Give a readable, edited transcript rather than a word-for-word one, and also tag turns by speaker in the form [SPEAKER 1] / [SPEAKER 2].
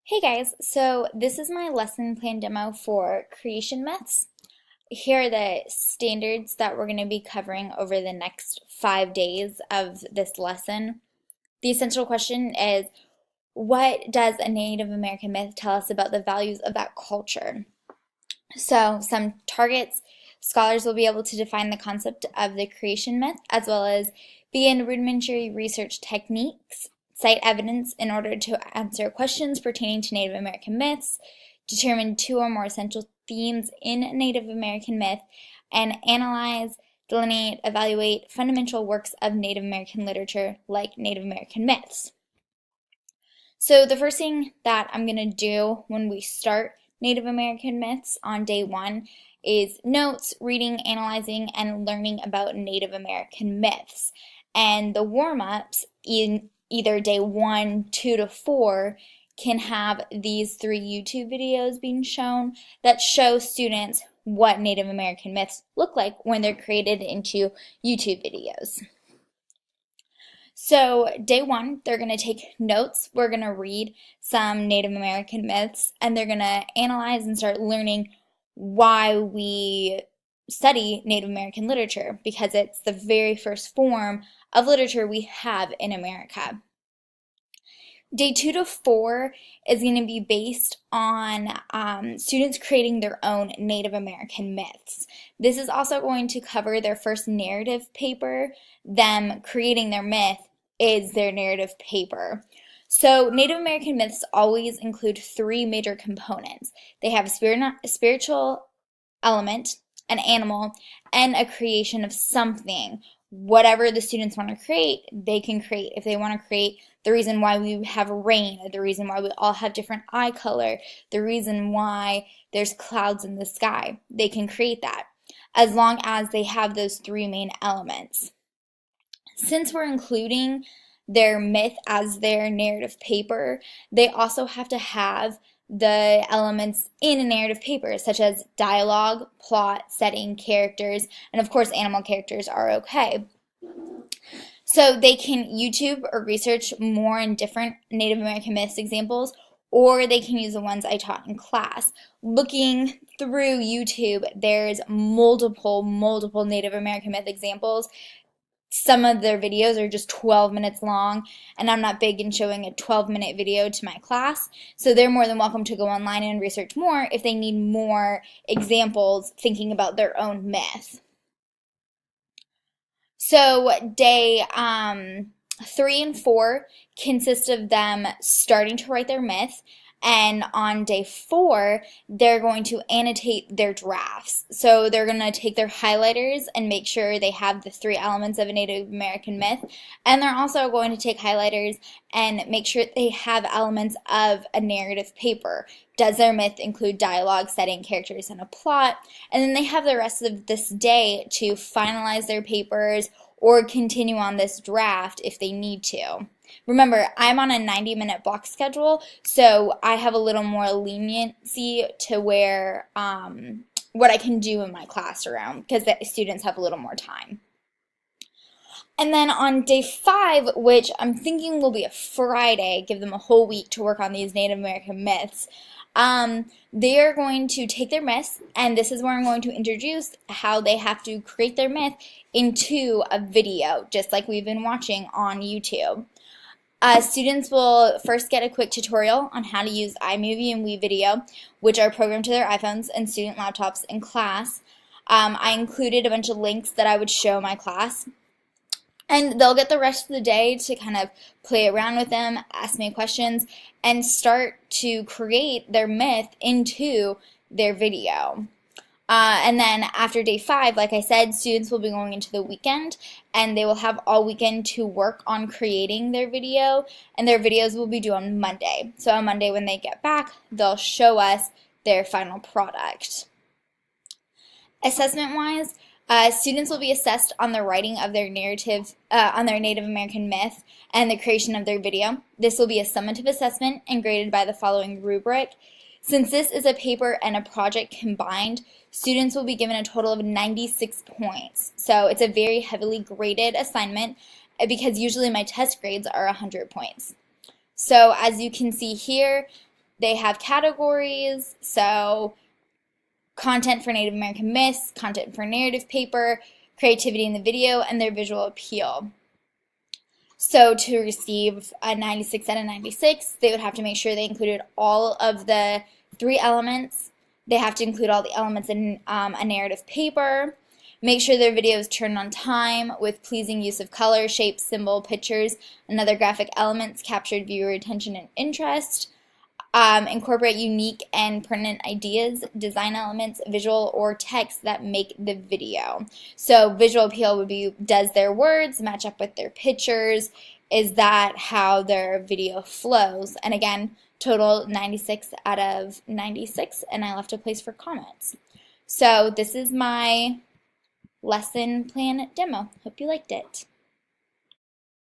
[SPEAKER 1] Hey guys, so this is my lesson plan demo for creation myths. Here are the standards that we're going to be covering over the next 5 days of this lesson. The essential question is, what does a Native American myth tell us about the values of that culture? So some targets: scholars will be able to define the concept of the creation myth, as well as begin rudimentary research techniques, cite evidence in order to answer questions pertaining to Native American myths, determine two or more essential themes in Native American myth, and analyze, delineate, evaluate fundamental works of Native American literature like Native American myths. So the first thing that I'm going to do when we start Native American myths on day one is notes, reading, analyzing, and learning about Native American myths. And the warm-ups in either day 1, 2 to 4 can have these 3 YouTube videos being shown that show students what Native American myths look like when they're created into YouTube videos. So day 1, they're going to take notes. We're going to read some Native American myths, and they're going to analyze and start learning why we study Native American literature, because it's the very first form of literature we have in America. Day 2 to 4 is going to be based on students creating their own Native American myths. This is also going to cover their first narrative paper. Them creating their myth is their narrative paper. So Native American myths always include 3 major components. They have a spiritual element, an animal, and a creation of something. Whatever the students want to create, they can create. If they want to create the reason why we have rain, the reason why we all have different eye color, the reason why there's clouds in the sky, they can create that, as long as they have those 3 main elements. Since we're including their myth as their narrative paper, they also have to have the elements in a narrative paper, such as dialogue, plot, setting, characters, and of course animal characters are okay. So they can YouTube or research more in different Native American myths examples, or they can use the ones I taught in class. Looking through YouTube, there's multiple Native American myth examples. Some of their videos are just 12 minutes long, and I'm not big in showing a 12-minute video to my class, so they're more than welcome to go online and research more if they need more examples thinking about their own myth. So day 3 and 4 consist of them starting to write their myth, and on day 4, they're going to annotate their drafts. So they're going to take their highlighters and make sure they have the 3 elements of a Native American myth. And they're also going to take highlighters and make sure they have elements of a narrative paper. Does their myth include dialogue, setting, characters, and a plot? And then they have the rest of this day to finalize their papers or continue on this draft if they need to. Remember, I'm on a 90-minute block schedule, so I have a little more leniency to where what I can do in my class around, because the students have a little more time. And then on day 5, which I'm thinking will be a Friday, give them a whole week to work on these Native American myths, they are going to take their myths, and this is where I'm going to introduce how they have to create their myth into a video, just like we've been watching on YouTube. Students will first get a quick tutorial on how to use iMovie and WeVideo, which are programmed to their iPhones and student laptops in class. I included a bunch of links that I would show my class. And they'll get the rest of the day to kind of play around with them, ask me questions, and start to create their myth into their video. And then after day 5, like I said, students will be going into the weekend, and they will have all weekend to work on creating their video, and their videos will be due on Monday. So on Monday when they get back, they'll show us their final product. Assessment-wise, students will be assessed on the writing of their narrative, on their Native American myth, and the creation of their video. This will be a summative assessment and graded by the following rubric. Since this is a paper and a project combined, students will be given a total of 96 points. So it's a very heavily graded assignment because usually my test grades are 100 points. So as you can see here, They have categories, so content for Native American myths, content for narrative paper, creativity in the video, and their visual appeal. So to receive a 96 out of 96, they would have to make sure they included all of the 3 elements. They have to include all the elements in a narrative paper. Make sure their video is turned on time with pleasing use of color, shape, symbol, pictures, and other graphic elements captured viewer attention and interest. Incorporate unique and pertinent ideas, design elements, visual or text that make the video. So visual appeal would be, does their words match up with their pictures? Is that how their video flows? And again, total 96 out of 96, and I left a place for comments. So this is my lesson plan demo. Hope you liked it.